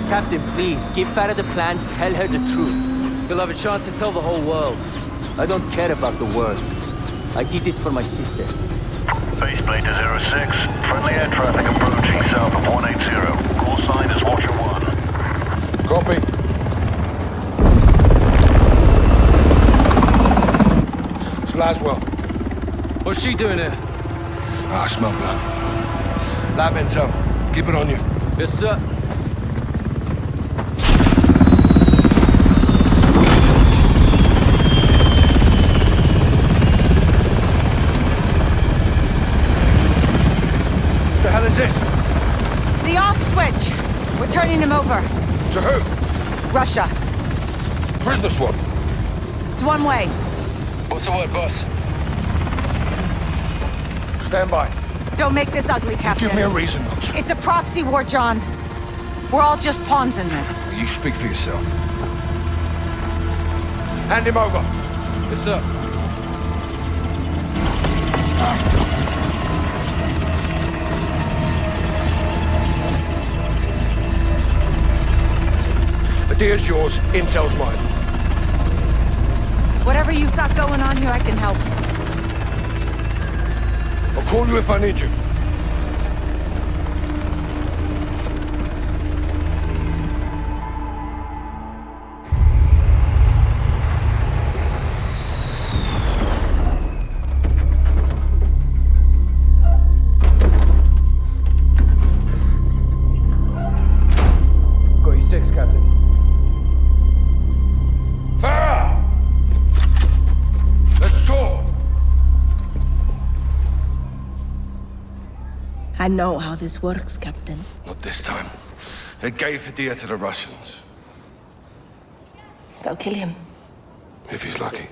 Captain, please, give Farah the plans, tell her the truth. You'll have a chance to tell the whole world. I don't care about the world. I did this for my sister. Baseplane to 06. Friendly air traffic approaching south of 180. Call sign is Watcher 1. Copy. It's Laswell. What's she doing here? I smell blood. Lab intel. Keep it on you. Yes, sir. What the hell is this? It's the off switch. We're turning him over. To who? Russia. Prisoner swap. It's one way. What's the word, boss? Stand by. Don't make this ugly, Captain. Give me a reason not to. It's a proxy war, John. We're all just pawns in this. You speak for yourself. Hand him over. Yes, sir. Idea's yours, intel's mine. Whatever you've got going on here, I can help. I'll call you if I need you. Got your six, Captain. Farah! Let's talk! I know how this works, Captain. Not this time. They gave Hadir to the Russians. They'll kill him. If he's lucky.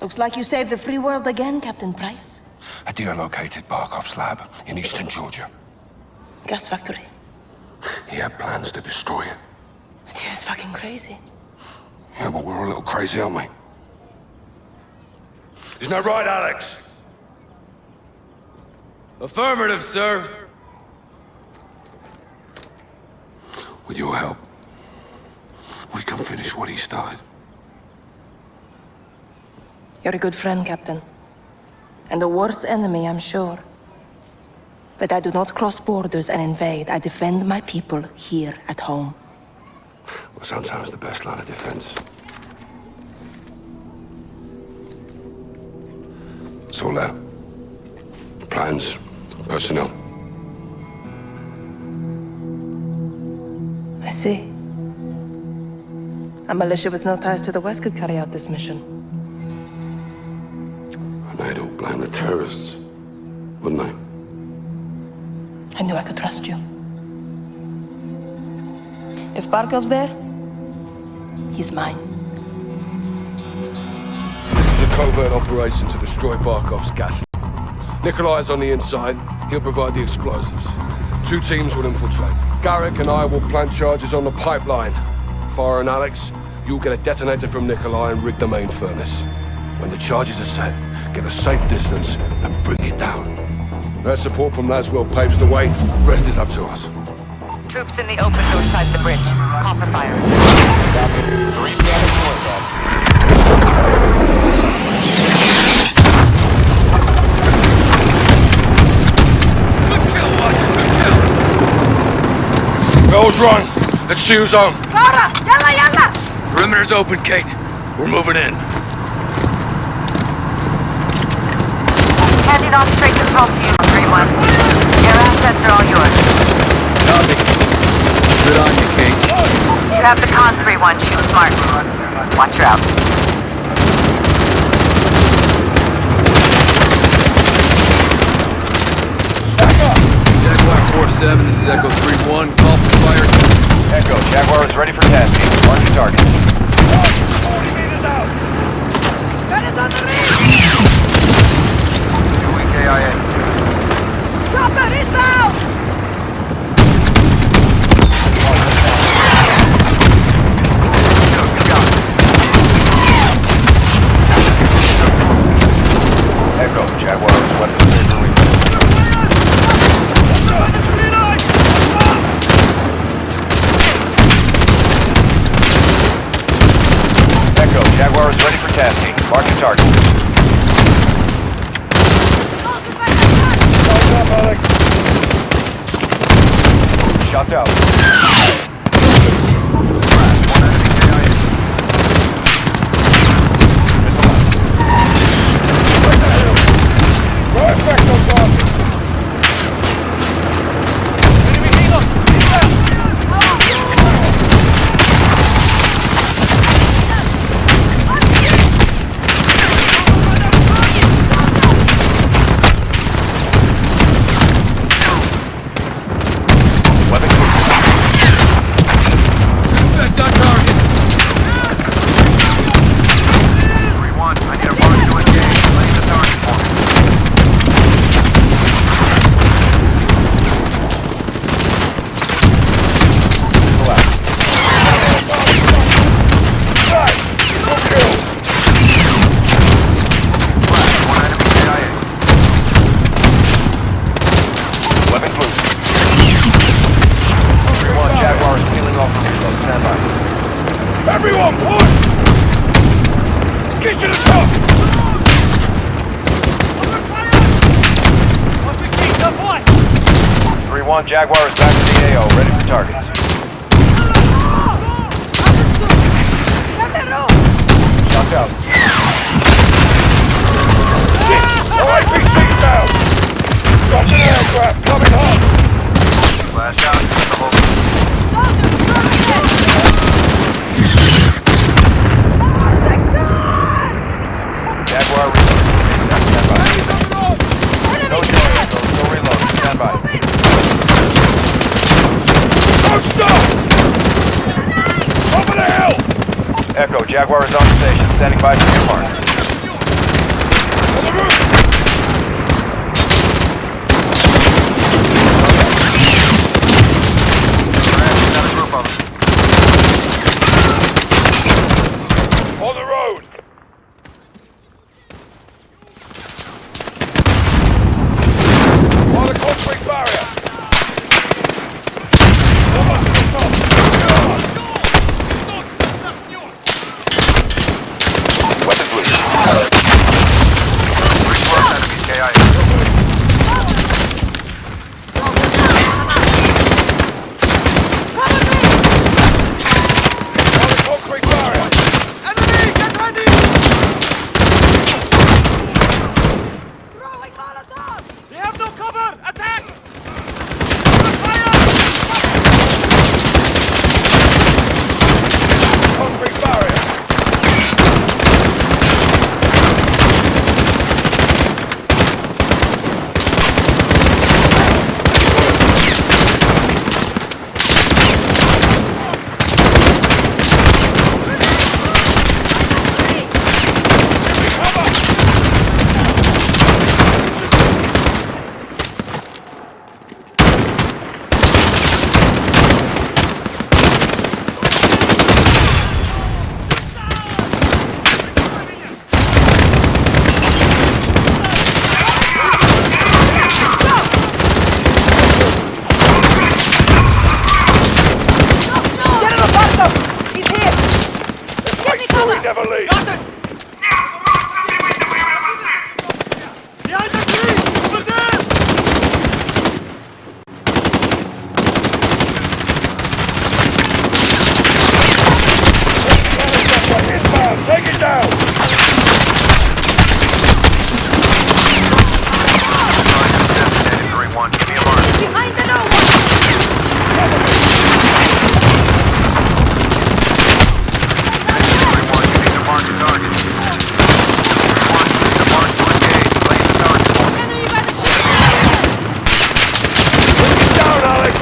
Looks like you saved the free world again, Captain Price. Hadir located Barkov's lab in eastern Georgia. Gas factory. He had plans to destroy it. It's fucking crazy. Yeah, but we're a little crazy, aren't we? Isn't that right, Alex? Affirmative, sir. With your help, we can finish what he started. You're a good friend, Captain. And the worst enemy, I'm sure. But I do not cross borders and invade. I defend my people here at home. Well, sometimes the best line of defense. It's all there. Plans, personnel. I see. A militia with no ties to the West could carry out this mission. And they'd all blame the terrorists, wouldn't they? I knew I could trust you. If Barkov's there, he's mine. This is a covert operation to destroy Barkov's gas. Nikolai's on the inside. He'll provide the explosives. 2 teams will infiltrate. Garrick and I will plant charges on the pipeline. Farah and Alex, you'll get a detonator from Nikolai and rig the main furnace. When the charges are set, get a safe distance and bring it down. That support from Laswell paves the way. The rest is up to us. Troops in the open north side of the bridge. Copper fire. Bell's rung. Let's see who's on. Farah! Yalla, yalla! Perimeter's open, Kate. We're moving in. Handing off straight control to you, 3-1. Your assets are all yours. Copy. Good on you, Kate. You have the con, 3-1. Shoot smart. Watch her out. Jaguar 4-7, this is Echo 3-1. Call for fire. Echo, Jaguar is ready for tasking. Mark your target. 40 meters out! That is on the ring! 2 KIA. Chopper is out! Echo, Jaguar is weapons ready. Shots out. Right back on target. Everyone, push! Get to the top! Under fire! 3-1, Jaguar is back to the AO, ready for targets. Shots out. RIPC down! Got an aircraft coming hot! Flash out. Jaguar reload. Stand by. No charge. No reload. Stand by. No stop! Over the hill! Echo, Jaguar is on station. Standing by for your mark. On the roof! On the road! On the concrete barrier! Over to the top! Weapons loose. On the concrete barrier! They have no cover! Attack! Concrete barrier! Never leave! Got it! Behind the tree! Over there! Inbound! Take it down! Behind the door! Down, Alex!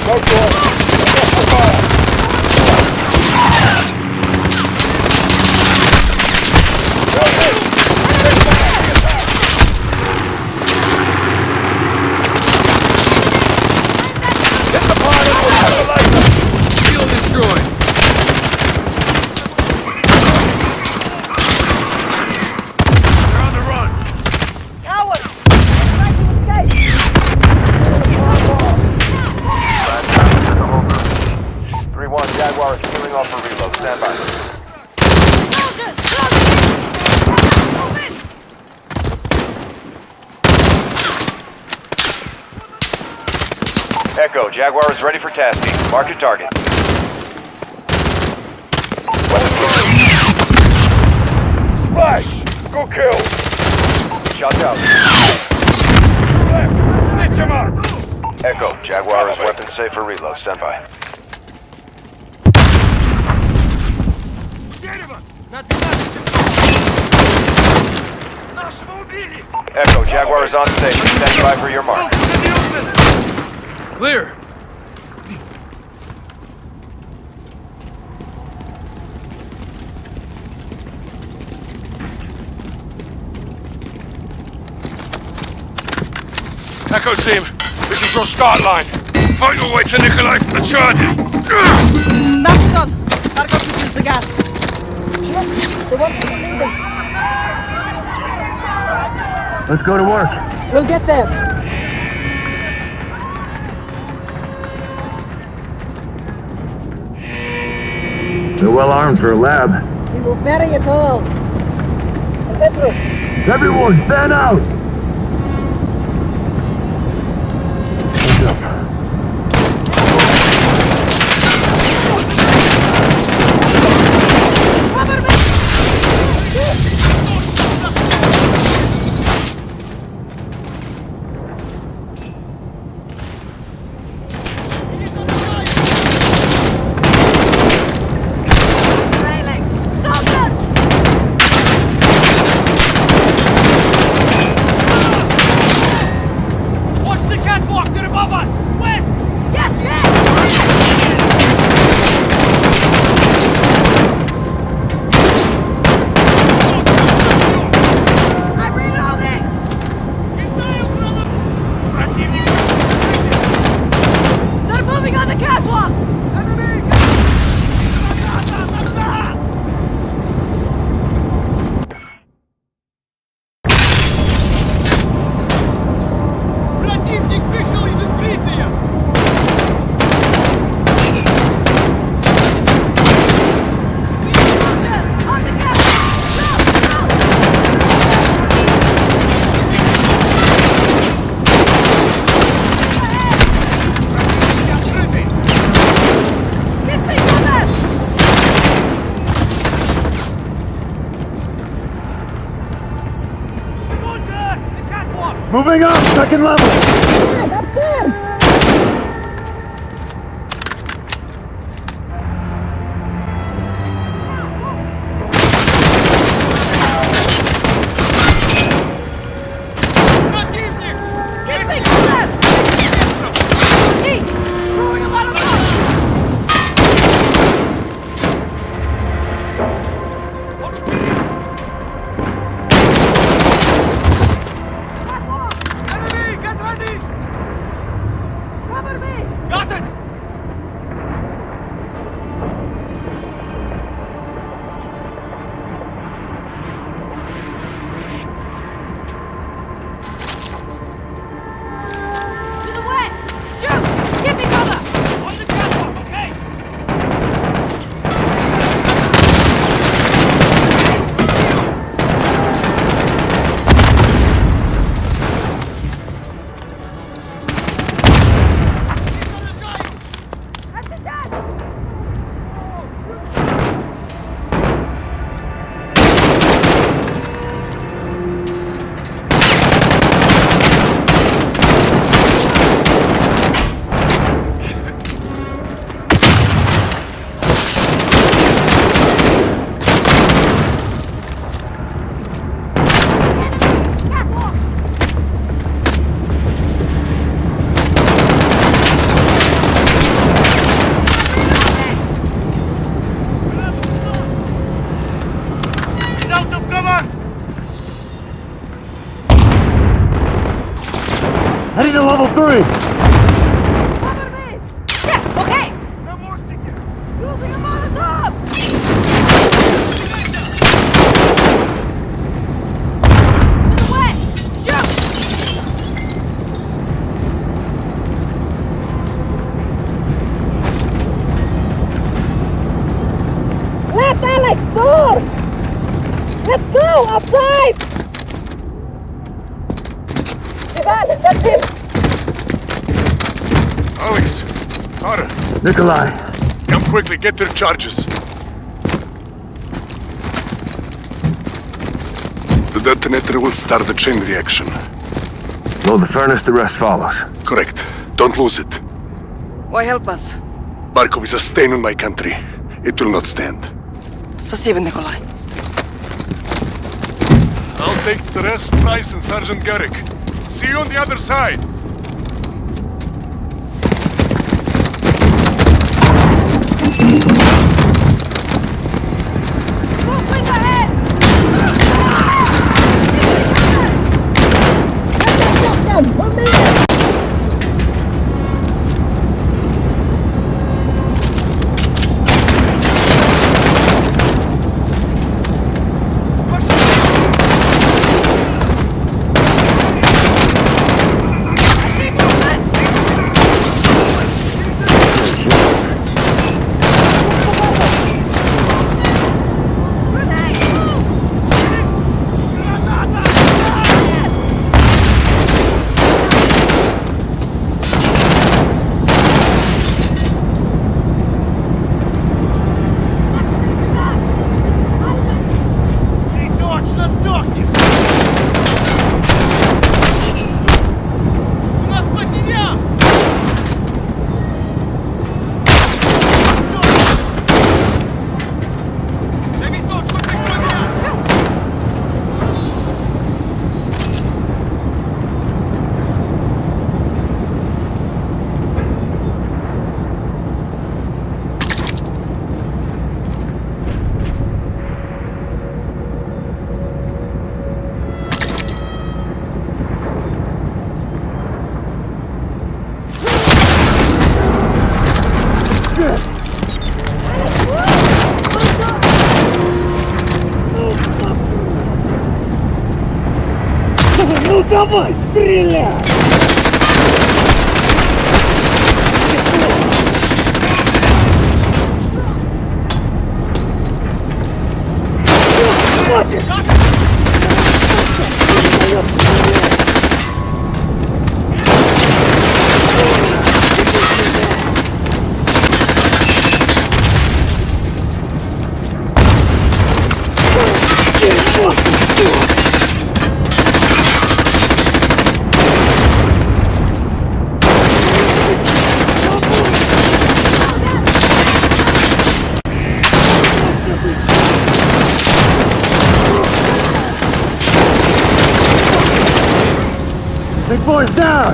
Go for it! Off the fire! Go ahead! Hit the pilot! We'll cover later! Shield destroyed. They're on the run! Coward! 3-1, Jaguar is peeling off for reload. Stand by. Soldiers! Echo, Jaguar is ready for tasking. Mark your target. Splash! Good kill! Shots out. Lift him up! Echo, Jaguar is weapon safe for reload. Stand by. Дерево! Над нами! Нашего убили! Echo, Jaguar is on station. Stand by for your mark. Clear. Echo team, this is your start line. Fight your way to Nikolai for the charges. Mask on! Marco could use the gas. Let's go to work. We'll get there. They're well armed for a lab. We will bury it all. Everyone, fan out! Heads up. Cover me! Soldiers! Watch the catwalk! They're above us! West! Yes, yes! I'm reloading! They're moving on the catwalk! Противник вышел из укрытия! Soldier, on the catwalk! Give me cover! Soldier! The catwalk! Moving up, second level. Up there! Противник! Give me cover! East! Rolling a lot of Enemy! Get ready! Cover me! Got it! To the west! Shoot! Give me cover! On the catwalk, okay? At the dead! He's out of cover! Heading to level 3. Cover me! Yes, okay! No more stickers! Using a Molotov! To the west! Shoot! Left, Alex! Door! Let's go! Outside! Ivan, that's him! Alex! Carter! Nikolai. Come quickly, get their charges. The detonator will start the chain reaction. Load the furnace, the rest follows. Correct. Don't lose it. Why help us? Barkov is a stain on my country. It will not stand. Спасибо, Nikolai. I'll take the rest, Price and Sergeant Garrick. See you on the other side. Movement ahead! Давай, стреляй! Big boy's down!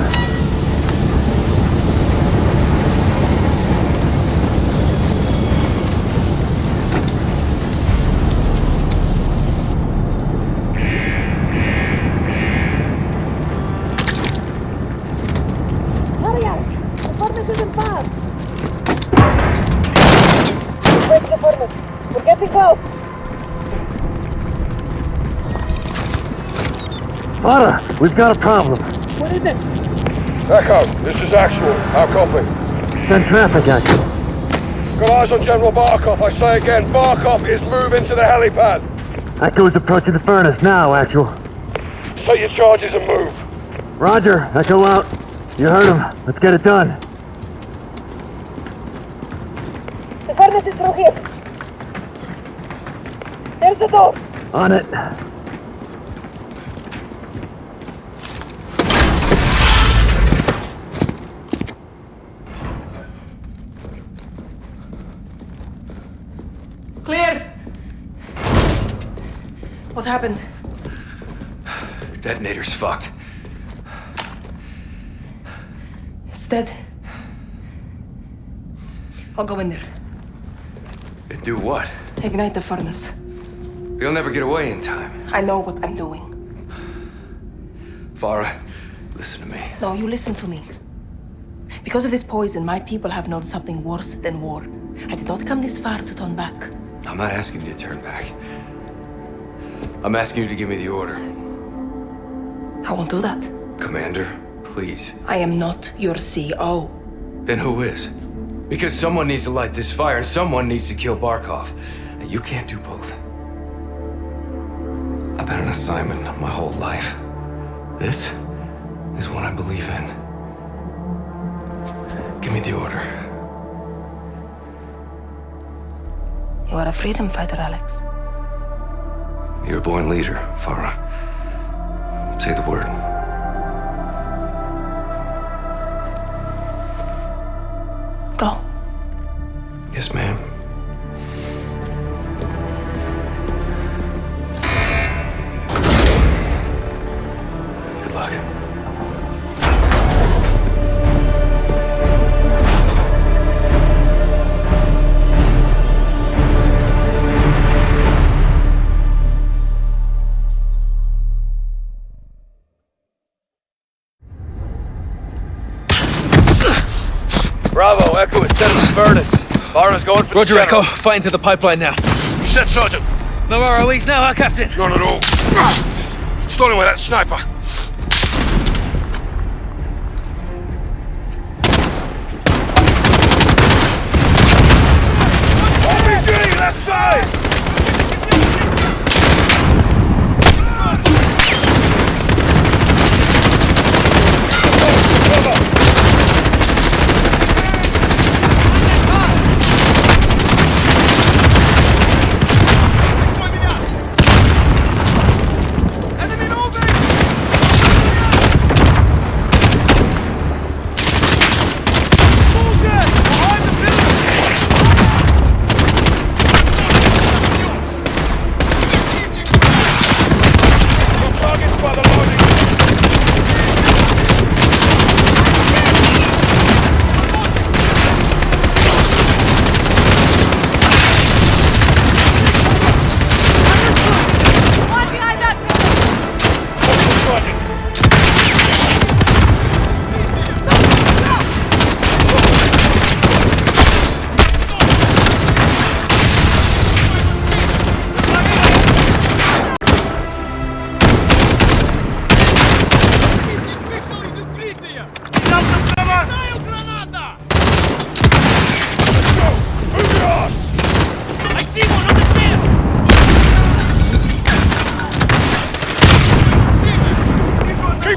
We're getting close. Anna, we've got a problem. What is it? Echo, this is Actual. How copy? Send traffic, Actual. Got eyes on General Barkov. I say again, Barkov is moving to the helipad. Echo is approaching the furnace now, Actual. Set your charges and move. Roger, Echo out. You heard him. Let's get it done. The furnace is through here. There's the door. On it. Clear. What happened? Detonator's fucked. It's dead. I'll go in there. And do what? Ignite the furnace. We'll never get away in time. I know what I'm doing. Farah, listen to me. No, you listen to me. Because of this poison, my people have known something worse than war. I did not come this far to turn back. I'm not asking you to turn back. I'm asking you to give me the order. I won't do that. Commander, please. I am not your CO. Then who is? Because someone needs to light this fire and someone needs to kill Barkov. And you can't do both. I've been an assignment my whole life. This is what I believe in. the order. You are a freedom fighter, Alex. You're a born leader, Farah. Say the word. Go. Yes, ma'am. Good luck. Bravo, Echo is setting the furnace. Farah's going for Roger, the Echo. general. Fighting to the pipeline now. You said, Sergeant? No ROEs now, huh, Captain? Not at all. Starting with that sniper. RPG, left side!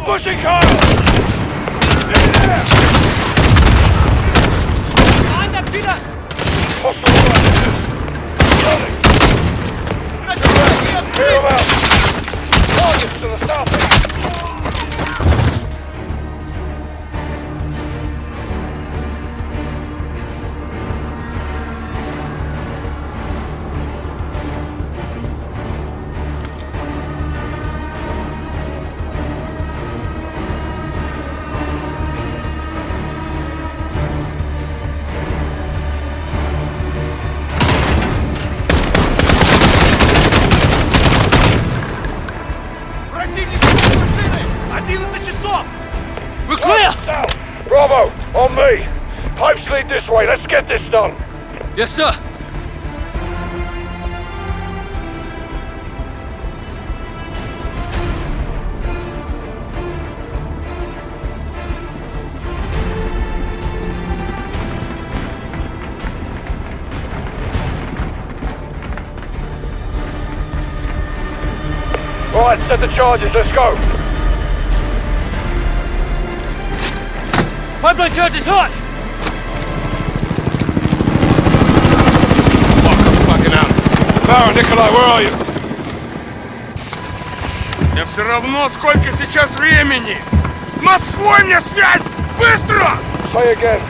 Pushing hard! Stay there! Clear them out! Targets to the south! We're clear! South! Bravo! On me! Pipes lead this way, let's get this done! Yes, sir. Alright, set the charges, let's go! Pipeline charge is hot! Fucking out. Farah, Nikolai, where are you? Мне все равно, сколько сейчас времени! С Москвой мне связь! Быстро! Say again.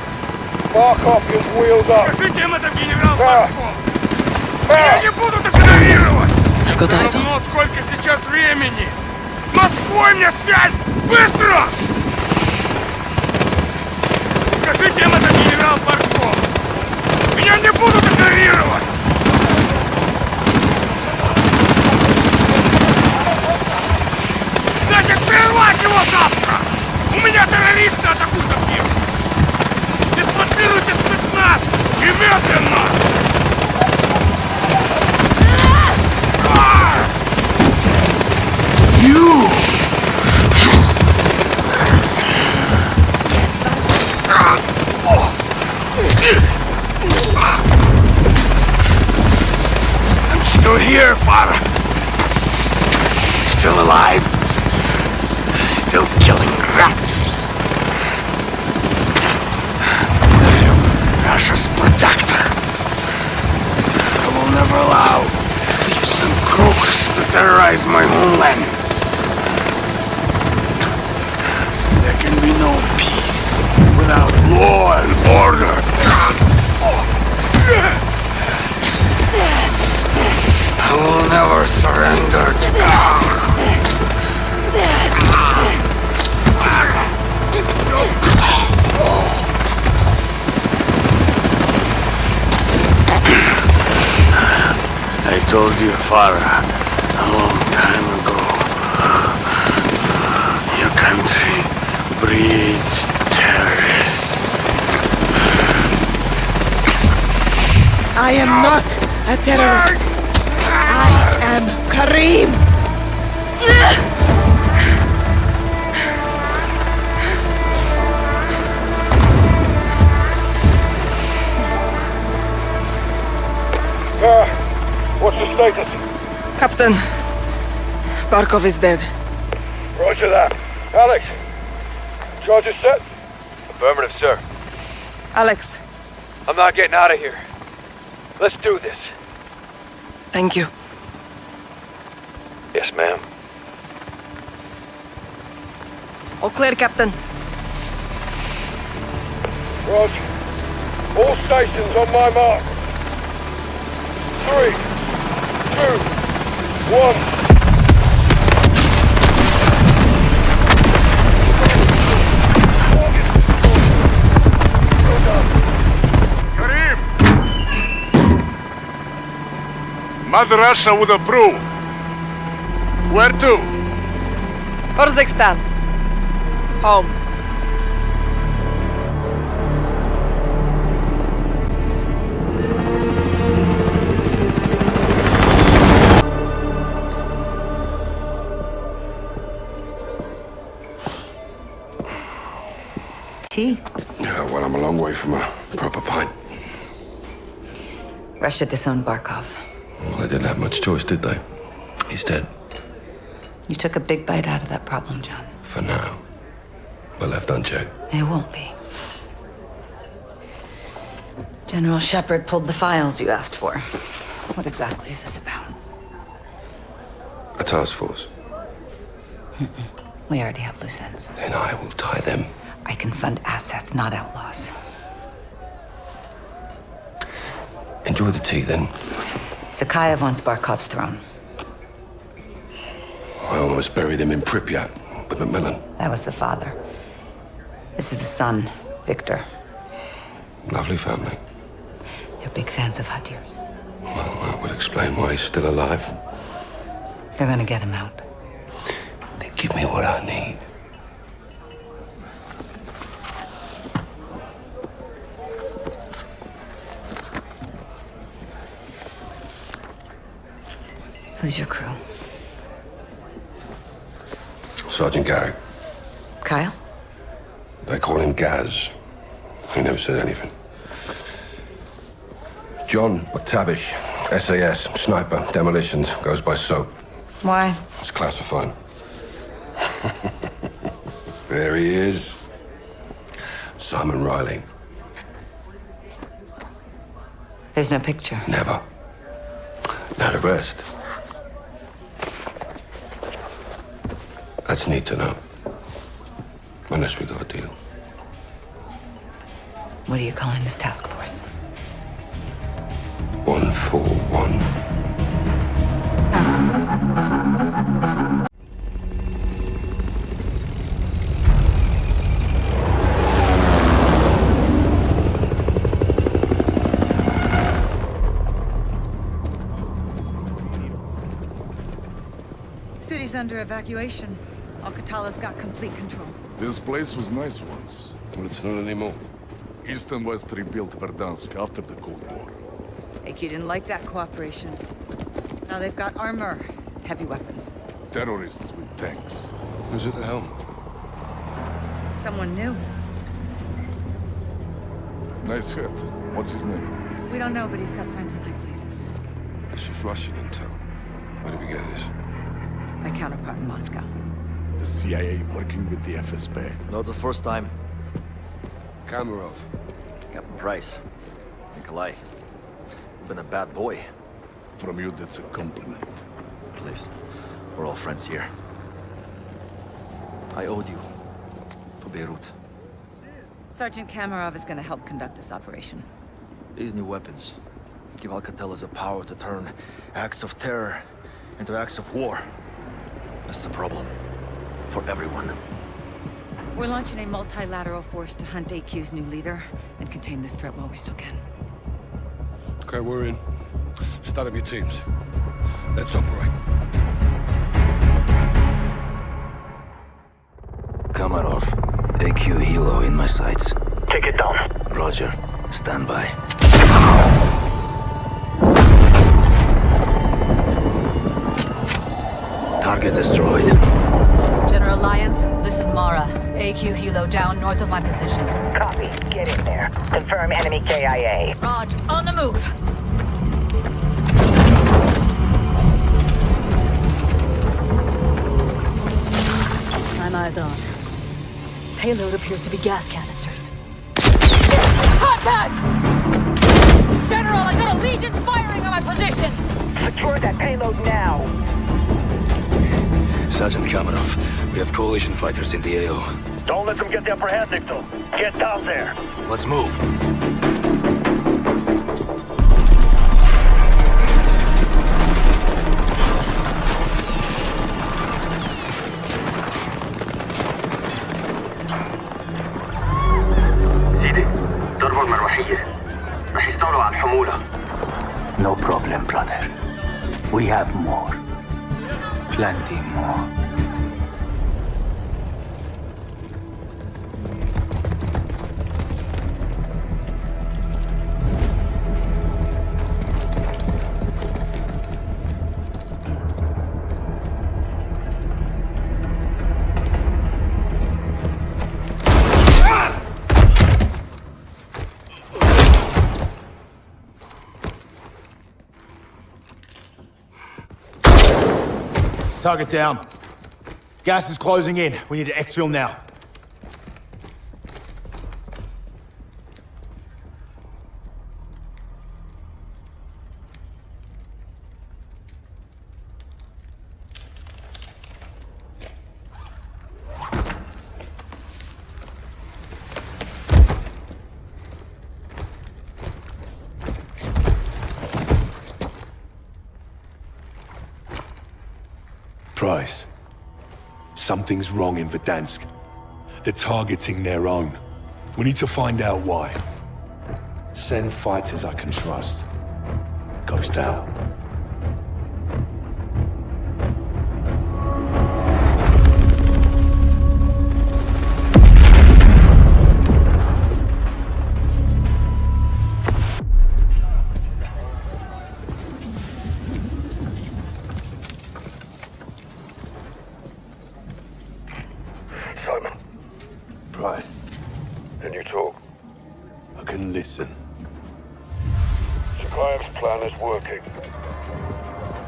Barkov is wheeled up. Скажите им это, генерал Farah! Барков! Я не буду так игнорировать! I've got eyes Все on. равно, сколько сейчас времени! С Москвой мне связь! Быстро! Скажите им это, генерал Барков! Меня не будут игнорировать! Значит, прервать его завтра! У меня террористы атакуют объект! Дислоцируйте спецназ! И медленно! I'm still here, Farah. Still alive. Still killing rats. terrorize my homeland. There can be no peace without law and order. I will never surrender. I told your father a long time ago. Your country breeds terrorists. I am not a terrorist. I am Karim. What's the status? Captain, Barkov is dead. Roger that. Alex, charges set? Affirmative, sir. Alex, I'm not getting out of here. Let's do this. thank you. Yes, ma'am. All clear, Captain. Roger. All stations on my mark. 3, 2, 1. Mother Russia would approve. Where to? Kazakhstan. Home. Tea. Yeah, well, I'm a long way from a proper pint. Russia disowned Barkov. Well, they didn't have much choice, did they? He's dead. You took a big bite out of that problem, John. For now. But left unchecked. It won't be. General Shepard pulled the files you asked for. What exactly is this about? A task force. We already have loose ends. Then I will tie them. I can fund assets, not outlaws. Enjoy the tea, then. Sakayev wants Barkov's throne. I almost buried him in Pripyat with Macmillan. That was the father. This is the son, Victor. Lovely family. They're big fans of Hadir's. Well, that would explain why he's still alive. They're gonna get him out. Then give me what I need. Who's your crew? Sergeant Garrick. Kyle? They call him Gaz. He never said anything. John McTavish, SAS, sniper, demolitions, goes by SOAP. Why? It's classified. There he is. Simon Riley. There's no picture. Never. Now the rest. That's neat to know. Unless we got a deal. What are you calling this task force? 141. City's under evacuation. Al-Qatala's got complete control. This place was nice once. Well, it's not anymore. East and West rebuilt Verdansk after the Cold War. AQ didn't like that cooperation. Now they've got armor, heavy weapons. Terrorists with tanks. Who's at the helm? Someone new. Nice hit. What's his name? We don't know, but he's got friends in high places. This is Russian intel. Where did we get this? My counterpart in Moscow. The CIA working with the FSB. No, it's the first time. Kamarov. Captain Price. Nikolai. You've been a bad boy. From you, that's a compliment. Please. We're all friends here. I owed you for Beirut. Sergeant Kamarov is going to help conduct this operation. These new weapons give Alcatelas the power to turn acts of terror into acts of war. This is a problem for everyone. We're launching a multilateral force to hunt AQ's new leader and contain this threat while we still can. Okay, we're in. Start up your teams. Let's operate. Kamarov, AQ Hilo in my sights. Take it down. Roger. Stand by. Target destroyed. General Lyons, this is Mara. AQ Hilo down north of my position. Copy. Get in there. Confirm enemy KIA. Raj, on the move. I'm eyes on. Payload appears to be gas canisters. Contact! General, I got a Legion firing on my position! Secure that payload now. Sergeant Kamarov, we have coalition fighters in the AO. Don't let them get the upper hand, Victor. Get down there. Let's move. No problem, brother. We have more. Plenty more. Target down. Gas is closing in. We need to exfil now. Price. Something's wrong in Verdansk. They're targeting their own. We need to find out why. Send fighters I can trust. Ghost out. Can you talk? I can listen. Zakhaev's plan is working.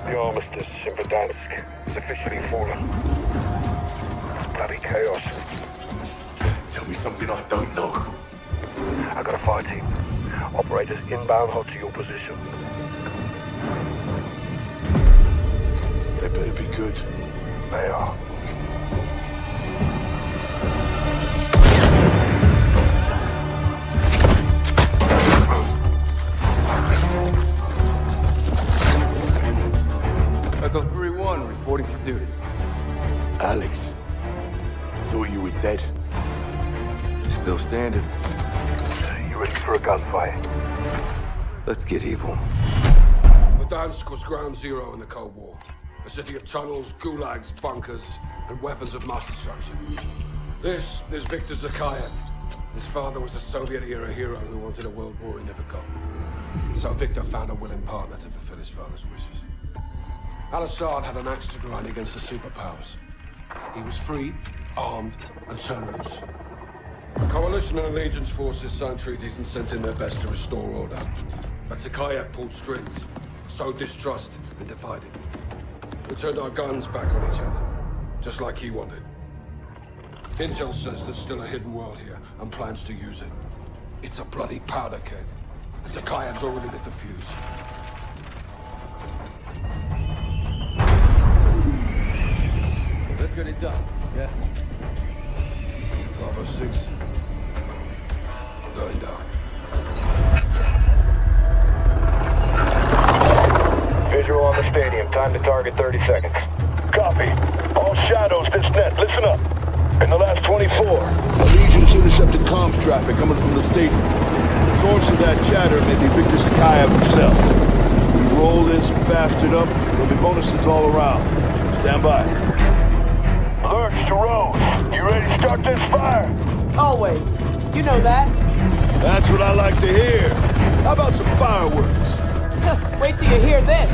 The armistice in Verdansk is officially fallen. It's bloody chaos. Tell me something I don't know. I got a fire team. Operators inbound hot to your position. They better be good. They are. Echo 3-1, reporting for duty. Alex, thought you were dead. Still standing. You ready for a gunfight? Let's get evil. Verdansk was ground zero in the Cold War. A city of tunnels, gulags, bunkers, and weapons of mass destruction. This is Viktor Zakhaev. His father was a Soviet-era hero who wanted a world war he never got. So Viktor found a willing partner to fulfill his father's wishes. Al-Assad had an axe to grind against the superpowers. He was free, armed, and turned loose. The Coalition and Allegiance forces signed treaties and sent in their best to restore order. But Zakhaev pulled strings, sowed distrust, and divided. We turned our guns back on each other, just like he wanted. Intel says there's still a hidden world here, and plans to use it. It's a bloody powder keg, and Zakhaev's already lit the fuse. Let's get it done. Yeah. Bravo 6. Going down. Visual on the stadium. Time to target 30 seconds. Copy. All shadows this net. Listen up. In the last 24. Allegiance intercepted comms traffic coming from the stadium. Source of that chatter may be Victor Zakayev himself. We roll this bastard up, there'll be bonuses all around. Stand by. Lurch to Rose. You ready to start this fire? Always. You know that. That's what I like to hear. How about some fireworks? Wait till you hear this.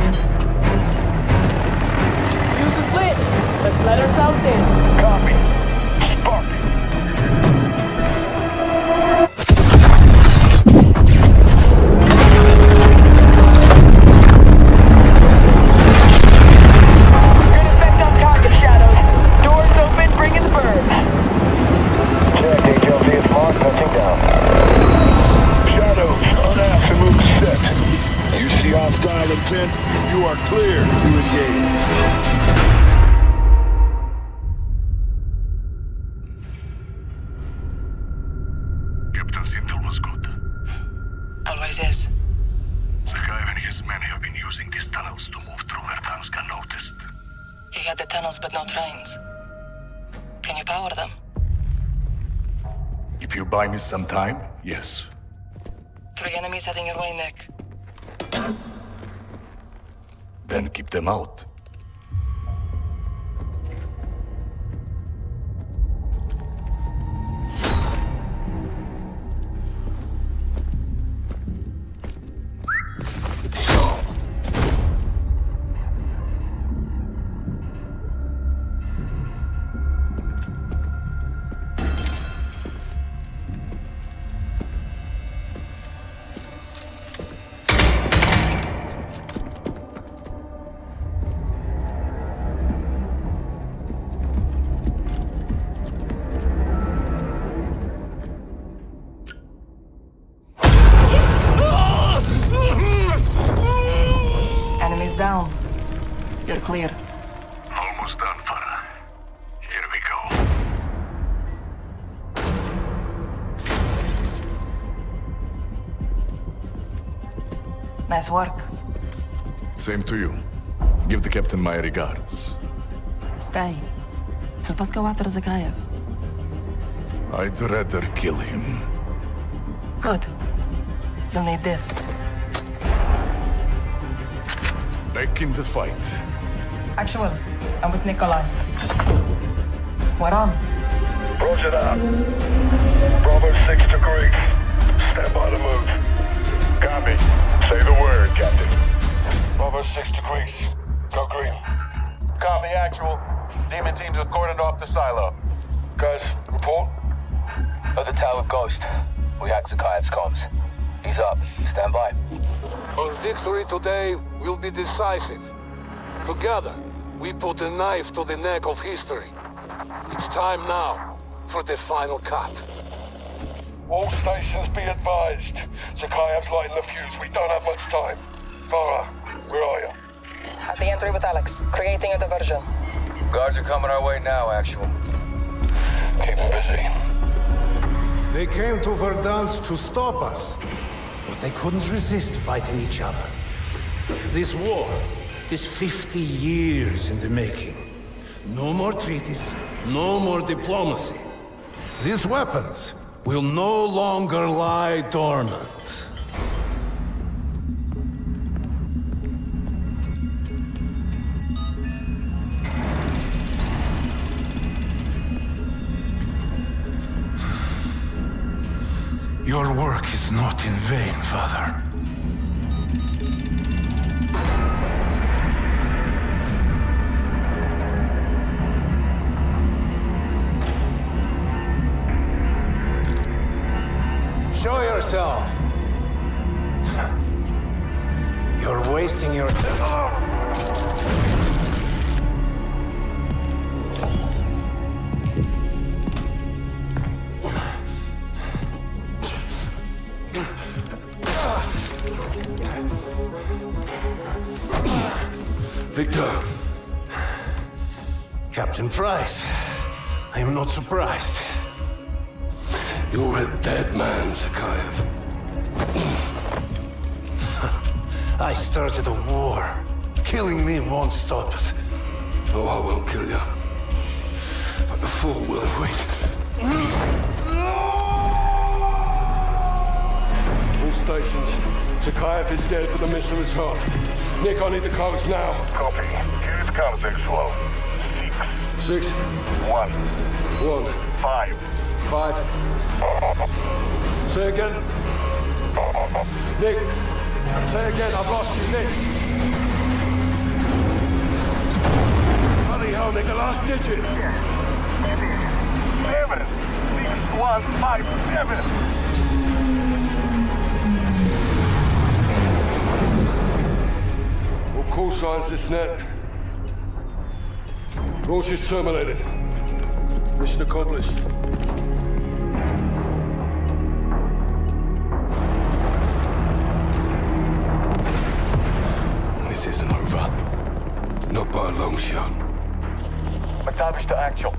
Fuse is lit. Let's let ourselves in. Copy. Spark. Good effect on target, Shadows. Doors open, bring in the bird. Check, HLZ is marked, touching down. Shadows, unasked and move set. You see hostile intent? You are clear to engage. Captain's intel was good. Always is. Zakayev and his men have been using these tunnels to move through Verdansk unnoticed. He had the tunnels but no trains. Can you power them? If you buy me some time, yes. 3 enemies heading your way, Nick. Then keep them out. Enemies down. You're clear. Almost done, Farah. Here we go. Nice work. Same to you. Give the captain my regards. Stay. Help us go after Zakayev. I'd rather kill him. Good. You'll need this. Back in the fight. Actual. I'm with Nikolai. We're on. Roger that. Bravo 6 to Greek. Stand by to move. Copy. Say the word, Captain. Bravo 6 to Greece. Go green. Copy, actual. Demon teams have cordoned off the silo. Guys, report. At the tower Ghost. We hacked Zakayev's comms. He's up. Stand by. Our victory today will be decisive. Together, we put a knife to the neck of history. It's time now for the final cut. All stations be advised. Zakayev's lighting the fuse. We don't have much time. Farah, where are you? At the entry with Alex. Creating a diversion. Guards are coming our way now, actual. Keep them busy. They came to Verdansk to stop us, but they couldn't resist fighting each other. This war is 50 years in the making. No more treaties, no more diplomacy. These weapons will no longer lie dormant. Your work is not in vain, Father. Show yourself. You're wasting your time. Victor, Captain Price, I am not surprised. You're a dead man, Zakhaev. I started a war. Killing me won't stop it. Oh, I won't kill you. But the fool will. Wait. All stations. Zakhaev is dead, but the missile is hot. Nick, I need the codes now. Copy. Here it comes, X-Flow. 6. 1. 1. 5. 5. Say again. Nick. Say again, I've lost you, Nick. Bloody hell, Nick, the last digit. 7. 6, 1, 5, 7. All call signs this net. Launch is terminated. Mission accomplished. This isn't over. Not by a long shot. McTavish to actual.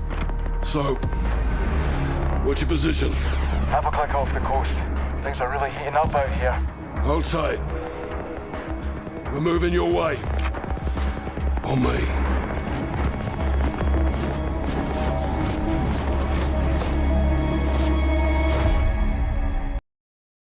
So, what's your position? Half a click off the coast. Things are really heating up out here. Hold tight. We're moving your way. On me.